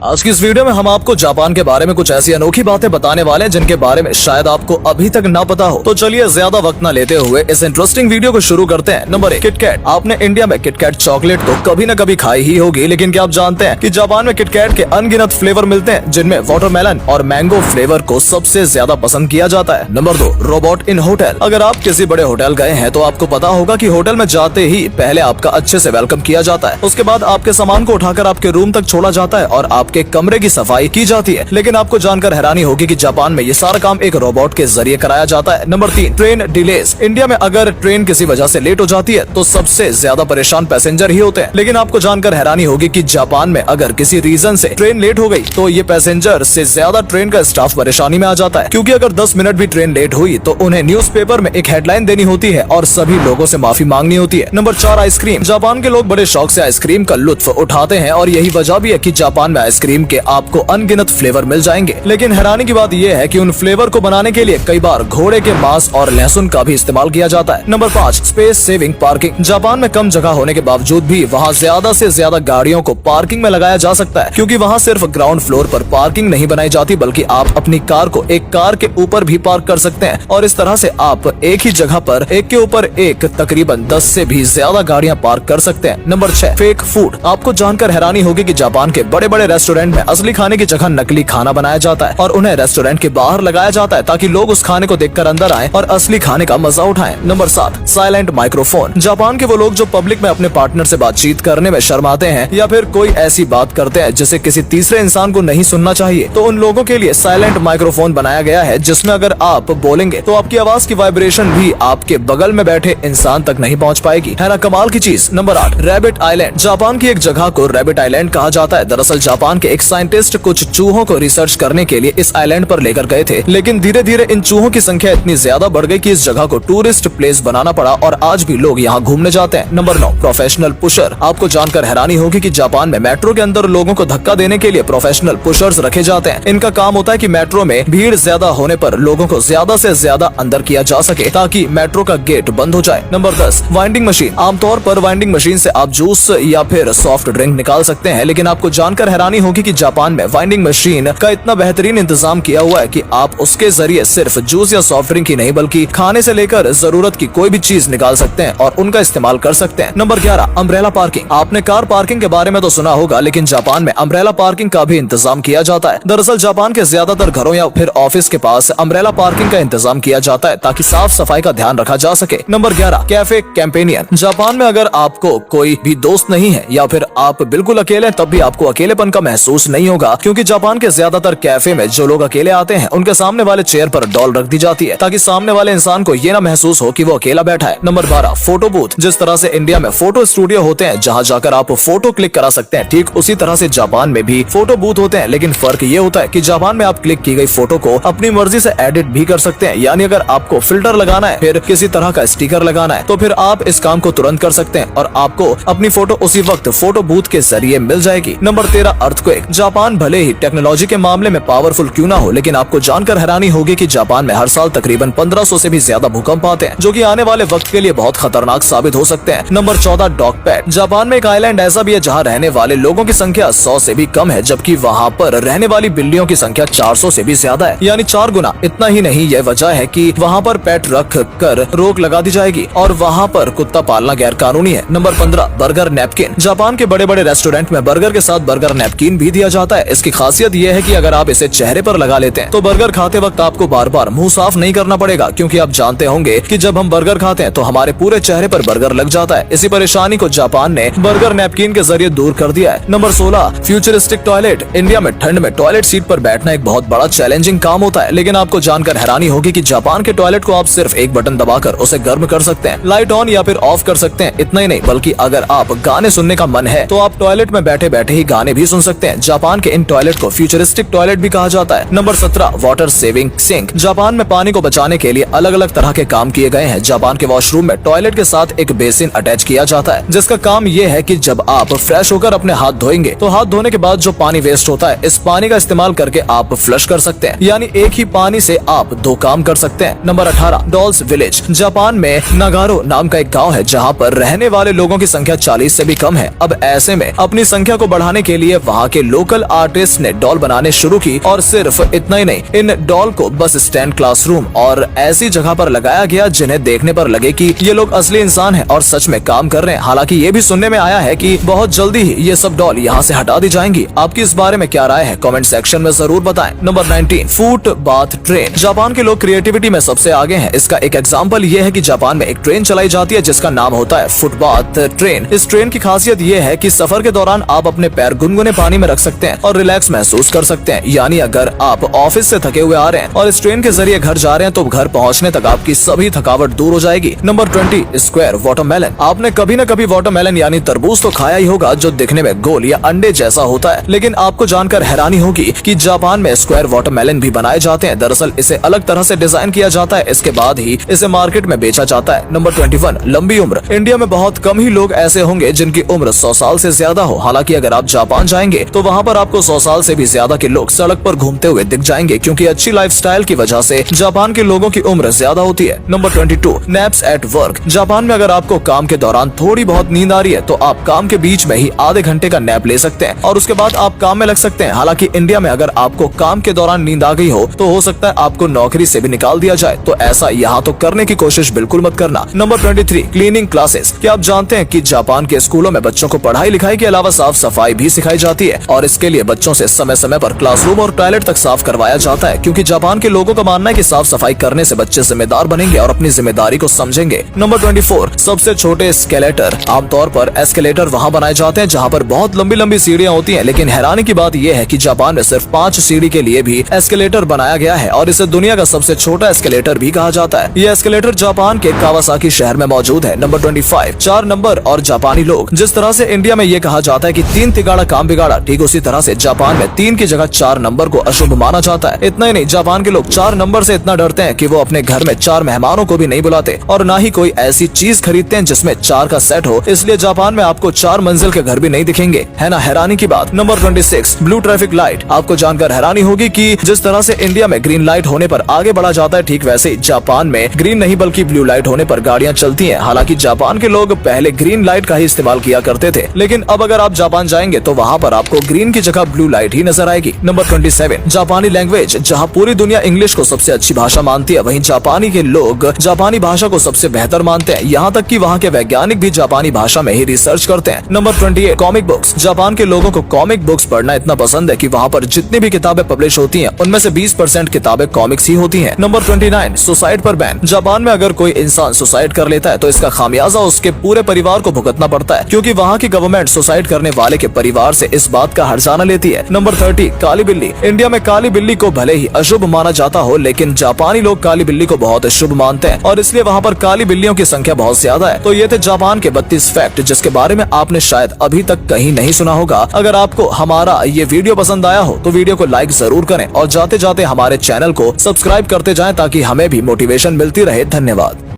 आज की इस वीडियो में हम आपको जापान के बारे में कुछ ऐसी अनोखी बातें बताने वाले हैं जिनके बारे में शायद आपको अभी तक ना पता हो। तो चलिए ज्यादा वक्त न लेते हुए इस इंटरेस्टिंग वीडियो को शुरू करते हैं। Number 1, KitKat. आपने इंडिया में किटकैट चॉकलेट तो कभी न कभी खाई ही होगी, लेकिन क्या आप जानते हैं कि जापान में किटकैट के अनगिनत फ्लेवर मिलते हैं, जिनमें वाटरमेलन और मैंगो फ्लेवर को सबसे ज्यादा पसंद किया जाता है। Number 2, robot in hotel. अगर आप किसी बड़े होटल गए हैं तो आपको पता होगा कि होटल में जाते ही पहले आपका अच्छे से वेलकम किया जाता है, उसके बाद आपके सामान को उठाकर आपके रूम तक छोड़ा जाता है और आपके कमरे की सफाई की जाती है। लेकिन आपको जानकर हैरानी होगी कि जापान में ये सारा काम एक रोबोट के जरिए कराया जाता है। Number 3, train delays. इंडिया में अगर ट्रेन किसी वजह से लेट हो जाती है तो सबसे ज्यादा परेशान पैसेंजर ही होते हैं, लेकिन आपको जानकर हैरानी होगी कि जापान में अगर किसी रीजन से ट्रेन लेट हो गई तो ये पैसेंजर से ज्यादा ट्रेन का स्टाफ परेशानी में आ जाता है, क्योंकि अगर 10 मिनट भी ट्रेन लेट हुई तो उन्हें न्यूज़पेपर में एक हेडलाइन देनी होती है और सभी लोगों से माफी मांगनी होती है। Number 4, ice cream. जापान के लोग बड़े शौक से आइसक्रीम का लुत्फ उठाते हैं और यही वजह भी है कि जापान में आइसक्रीम के आपको अनगिनत फ्लेवर मिल जाएंगे। लेकिन हैरानी की बात यह है कि उन फ्लेवर को बनाने के लिए कई बार घोड़े के मांस और लहसुन का भी इस्तेमाल किया जाता है। Number 5, space saving parking. Japan में कम जगह होने के बावजूद भी वहाँ ज्यादा से ज्यादा गाड़ियों को पार्किंग में लगाया जा सकता है, क्योंकि वहाँ सिर्फ ग्राउंड फ्लोर पर पार्किंग नहीं बनाई जाती, बल्कि आप अपनी कार को एक कार के ऊपर भी पार्क कर सकते हैं और इस तरह से आप एक ही जगह पर एक के ऊपर एक तकरीबन 10 से भी ज्यादा गाड़ियां पार्क कर सकते हैं। Number 6, fake food. आपको जानकर हैरानी होगी कि जापान के बड़े बड़े रेस्टोरेंट में असली खाने की जगह नकली खाना बनाया जाता है और उन्हें रेस्टोरेंट के बाहर लगाया जाता है ताकि लोग उस खाने को देखकर अंदर आएं और असली खाने का मजा उठाएं। Number 7, silent microphone. जापान के वो लोग जो पब्लिक में अपने पार्टनर से बातचीत करने में शर्माते हैं या फिर कोई ऐसी बात करते हैं जिसे किसी तीसरे इंसान को नहीं सुनना चाहिए, तो उन लोगों के लिए साइलेंट माइक्रोफोन बनाया गया है, जिसमें अगर आप बोलेंगे तो आपकी आवाज की वाइब्रेशन भी आपके बगल में बैठे इंसान तक नहीं पहुंच पाएगी। है ना कमाल की चीज। Number 8, rabbit island. जापान की एक जगह को रैबिट आइलैंड कहा जाता है। दरअसल जापान के एक साइंटिस्ट कुछ चूहों को रिसर्च करने के लिए इस आइलैंड पर लेकर गए थे, लेकिन धीरे धीरे इन चूहों की संख्या इतनी ज्यादा बढ़ गई कि इस जगह को टूरिस्ट प्लेस बनाना पड़ा और आज भी लोग यहाँ घूमने जाते हैं। Number 9, professional pusher. आपको जानकर हैरानी होगी कि जापान में मेट्रो के अंदर लोगों को धक्का देने के लिए प्रोफेशनल पुशर्स रखे जाते हैं। इनका काम होता है कि मेट्रो में भीड़ ज्यादा होने पर लोगों को ज्यादा से ज्यादा अंदर किया जा सके ताकि मेट्रो का गेट बंद हो जाए। Number 10, winding machine. आमतौर पर वाइंडिंग मशीन से आप जूस या फिर सॉफ्ट ड्रिंक निकाल सकते हैं, लेकिन आपको जानकर हैरानी होगी कि जापान में वाइंडिंग मशीन का इतना बेहतरीन इंतजाम किया हुआ है कि आप उसके जरिए सिर्फ जूस या सॉफ्ट ड्रिंक ही नहीं बल्कि खाने से लेकर जरूरत की कोई भी चीज निकाल सकते हैं और उनका इस्तेमाल कर सकते हैं। Number 11, umbrella parking. आपने कार पार्किंग के बारे में तो सुना होगा, लेकिन जापान में अम्ब्रेला पार्किंग का भी इंतजाम किया जाता है। दरअसल जापान के ज्यादातर घरों या फिर ऑफिस के पास अम्ब्रेला पार्किंग का इंतजाम किया जाता है ताकि साफ सफाई का ध्यान रखा जा सके। Number 11, cafe companion. जापान में अगर आपको कोई भी दोस्त नहीं है या फिर आप बिल्कुल अकेले हैं, तब भी आपको अकेलेपन का महसूस नहीं होगा, क्योंकि जापान के ज्यादातर कैफे में जो लोग अकेले आते हैं उनके सामने वाले चेयर पर डॉल रख दी जाती है ताकि सामने वाले इंसान को ये ना महसूस हो कि वो अकेला बैठा है। Number 12, photo booth. जिस तरह से इंडिया में फोटो स्टूडियो होते हैं जहां जाकर आप फोटो क्लिक करा सकते हैं, ठीक उसी तरह से जापान में भी फोटो बूथ होते हैं, लेकिन फर्क ये होता है कि जापान में आप क्लिक की गई फोटो को अपनी मर्जी से एडिट भी कर सकते हैं। यानी अगर आपको फिल्टर लगाना है, फिर किसी तरह का स्टिकर लगाना है, तो फिर आप इस काम को तुरंत कर सकते हैं और आपको अपनी फोटो उसी वक्त फोटो बूथ के जरिए मिल जाएगी। Number 13, earthquake. जापान भले ही टेक्नोलॉजी के मामले में पावरफुल क्यों ना हो, लेकिन आपको जानकर हैरानी होगी कि जापान में हर साल तकरीबन 1500 से भी ज्यादा भूकंप आते हैं, जो कि आने वाले वक्त के लिए बहुत खतरनाक साबित हो सकते हैं। Number 14, dog PAT. जापान में एक आइलैंड ऐसा भी है जहां रहने वाले लोगों की संख्या 100 से भी कम है, जबकि वहां पर रहने वाली बिल्लियों की संख्या 400 से भी ज्यादा है, यानी 4 गुना। इतना ही नहीं, यह वजह है कि वहां पर पेट रख कर रोक लगा दी जाएगी और वहां पर कुत्ता पालना गैर कानूनी है। Number 15, burger napkin. जापान के बड़े बड़े रेस्टोरेंट में बर्गर के साथ बर्गर नैपकिन भी दिया जाता है। इसकी खासियत यह है कि अगर आप इसे चेहरे पर लगा लेते हैं तो बर्गर खाते वक्त आपको बार बार मुंह साफ नहीं करना पड़ेगा, क्योंकि आप जानते होंगे कि जब हम बर्गर खाते हैं तो हमारे पूरे चेहरे पर बर्गर लग जाता है। इसी परेशानी को जापान ने बर्गर नैपकिन के जरिए दूर कर दिया है। Number 16, futuristic toilet. इंडिया में ठंड में टॉयलेट सीट पर बैठना एक बहुत बड़ा चैलेंजिंग काम होता है, लेकिन आपको जानकर हैरानी होगी कि जापान के टॉयलेट को आप सिर्फ एक बटन दबाकर उसे गर्म कर सकते हैं, लाइट ऑन या फिर ऑफ कर सकते हैं। इतना ही नहीं, बल्कि अगर आप गाने सुनने का मन है तो आप टॉयलेट में बैठे बैठे ही गाने भी सुन सकते हैं। जापान के इन टॉयलेट को फ्यूचरिस्टिक टॉयलेट भी कहा जाता है। Number 17, water saving sink. Japan में पानी को बचाने के लिए अलग अलग तरह के काम किए गए हैं। जापान के वॉशरूम में टॉयलेट के साथ एक बेसिन अटैच किया जाता है, जिसका काम ये है कि जब आप फ्रेश होकर अपने हाथ धोएंगे तो हाथ धोने के बाद जो पानी वेस्ट होता है, इस पानी का इस्तेमाल करके आप फ्लश कर सकते हैं, यानी एक ही पानी से आप 2 काम कर सकते हैं। Number 18, dolls village. जापान में नागारो नाम का एक गाँव है जहाँ पर रहने वाले लोगों की संख्या 40 से भी कम है। अब ऐसे में अपनी संख्या को बढ़ाने के लिए वहाँ के लोकल आर्टिस्ट ने डॉल बनाने शुरू की और सिर्फ इतना ही नहीं, इन डॉल को बस स्टैंड, क्लासरूम और ऐसी जगह पर लगाया गया जिन्हें देखने पर लगे कि ये लोग असली इंसान हैं और सच में काम कर रहे हैं। हालांकि ये भी सुनने में आया है कि बहुत जल्दी ही ये सब डॉल यहाँ से हटा दी जाएंगी। आपकी इस बारे में क्या राय है? कमेंट सेक्शन में जरूर बताएं। Number 19, foot bath train. Japan के लोग क्रिएटिविटी में सबसे आगे हैं। इसका एक एग्जाम्पल ये है कि जापान में एक ट्रेन चलाई जाती है जिसका नाम होता है फुटबाथ ट्रेन। इस ट्रेन की खासियत ये है कि सफर के दौरान आप अपने पैर गुनगुने पानी में रख सकते हैं और रिलैक्स महसूस कर सकते हैं। यानी अगर आप ऑफिस से थके हुए आ रहे हैं और इस ट्रेन के जरिए घर जा रहे हैं तो घर पहुंचने तक आपकी सभी थकावट दूर हो जाएगी। Number 20, square watermelon. आपने कभी न कभी वाटरमेलन यानी तरबूज तो खाया ही होगा जो दिखने में गोल या अंडे जैसा होता है, लेकिन आपको जानकर हैरानी होगी कि जापान में स्क्वायर वाटरमेलन भी बनाए जाते हैं। दरअसल इसे अलग तरह से डिजाइन किया जाता है, इसके बाद ही इसे मार्केट में बेचा जाता है। नंबर 21, लंबी उम्र। इंडिया में बहुत कम ही लोग ऐसे होंगे जिनकी उम्र 100 साल से ज्यादा हो। हालांकि अगर आप जापान जाएंगे तो वहाँ पर आपको 100 साल से भी ज्यादा के लोग सड़क पर घूमते हुए दिख जाएंगे, क्योंकि अच्छी लाइफस्टाइल की वजह से जापान के लोगों की उम्र ज्यादा होती है। Number 22, naps at work. Japan में अगर आपको काम के दौरान थोड़ी बहुत नींद आ रही है तो आप काम के बीच में ही आधे घंटे का नैप ले सकते हैं और उसके बाद आप काम में लग सकते हैं। हालांकि इंडिया में अगर आपको काम के दौरान नींद आ गई हो तो सकता है आपको नौकरी से भी निकाल दिया जाए, तो ऐसा यहाँ तो करने की कोशिश बिल्कुल मत करना। Number 23, cleaning classes. क्या आप जानते हैं कि जापान के स्कूलों में बच्चों को पढ़ाई लिखाई के अलावा साफ सफाई भी सिखाई जाती है और इसके लिए बच्चों से समय समय पर क्लासरूम और टॉयलेट तक साफ करवाया जाता है, क्योंकि जापान के लोगों का मानना है कि साफ सफाई करने से बच्चे जिम्मेदार बनेंगे और अपनी जिम्मेदारी को समझेंगे। नंबर 24, सबसे छोटे एस्केलेटर। आमतौर पर एस्केलेटर वहाँ बनाए जाते हैं जहाँ पर बहुत लंबी लंबी सीढ़ियाँ होती हैं, लेकिन हैरानी की बात यह है कि जापान में सिर्फ 5 सीढ़ी के लिए भी एस्केलेटर बनाया गया है और इसे दुनिया का सबसे छोटा एस्केलेटर भी कहा जाता है। यह एस्केलेटर जापान के कावासाकी शहर में मौजूद है। नंबर 25, 4 नंबर और जापानी लोग। जिस तरह से इंडिया में ये कहा जाता है कि 3 तिगाड़ा काम बिगाड़ा, ठीक उसी तरह से जापान में 3 की जगह 4 नंबर को अशुभ माना जाता है। इतना ही नहीं, जापान के लोग 4 नंबर से इतना डरते हैं कि वो अपने घर में 4 मेहमानों को भी नहीं बुलाते और न ही कोई ऐसी चीज खरीदते हैं जिसमें 4 का सेट हो। इसलिए जापान में आपको 4 मंजिल के घर भी नहीं दिखेंगे। है ना हैरानी की बात। Number 26, blue traffic light. आपको जानकर हैरानी होगी कि जिस तरह से इंडिया में ग्रीन लाइट होने पर आगे बढ़ा जाता है, ठीक वैसे ही जापान में ग्रीन नहीं बल्कि ब्लू लाइट होने पर गाड़ियां चलती हैं। हालांकि जापान के लोग पहले ग्रीन लाइट का ही इस्तेमाल किया करते थे, लेकिन अब अगर आप जापान जाएंगे तो वहाँ पर आपको ग्रीन की जगह ब्लू लाइट ही नजर आएगी। नंबर 27, जापानी लैंग्वेज। जहाँ पूरी दुनिया इंग्लिश को सबसे अच्छी भाषा मानती है, वहीं जापानी के लोग जापानी भाषा को सबसे बेहतर मानते हैं। यहाँ तक कि वहाँ के वैज्ञानिक भी जापानी भाषा में ही रिसर्च करते हैं। Number 28, comic books. जापान के लोगों को कॉमिक बुक्स पढ़ना इतना पसंद है कि वहाँ पर जितनी भी किताबें पब्लिश होती हैं उनमें से 20% किताबें कॉमिक्स ही होती हैं। नंबर 29, सुसाइड पर बैन। जापान में अगर कोई इंसान सुसाइड कर लेता है तो इसका खामियाजा उसके पूरे परिवार को भुगतना पड़ता है, क्योंकि वहाँ की गवर्नमेंट सुसाइड करने वाले के परिवार से इस बात का हर्जाना लेती है। नंबर 30, काली बिल्ली। इंडिया में काली बिल्ली को भले ही अशुभ माना जाता हो, लेकिन जापानी लोग काली बिल्ली को बहुत शुभ मानते हैं और इसलिए वहाँ पर काली बिल्लियों की संख्या बहुत ज्यादा है। तो ये थे जापान के 32 फैक्ट जिसके बारे में आपने शायद अभी तक कहीं नहीं सुना होगा। अगर आपको हमारा ये वीडियो पसंद आया हो तो वीडियो को लाइक जरूर करें और जाते जाते हमारे चैनल को सब्सक्राइब करते जाएं ताकि हमें भी मोटिवेशन मिलती रहे। धन्यवाद।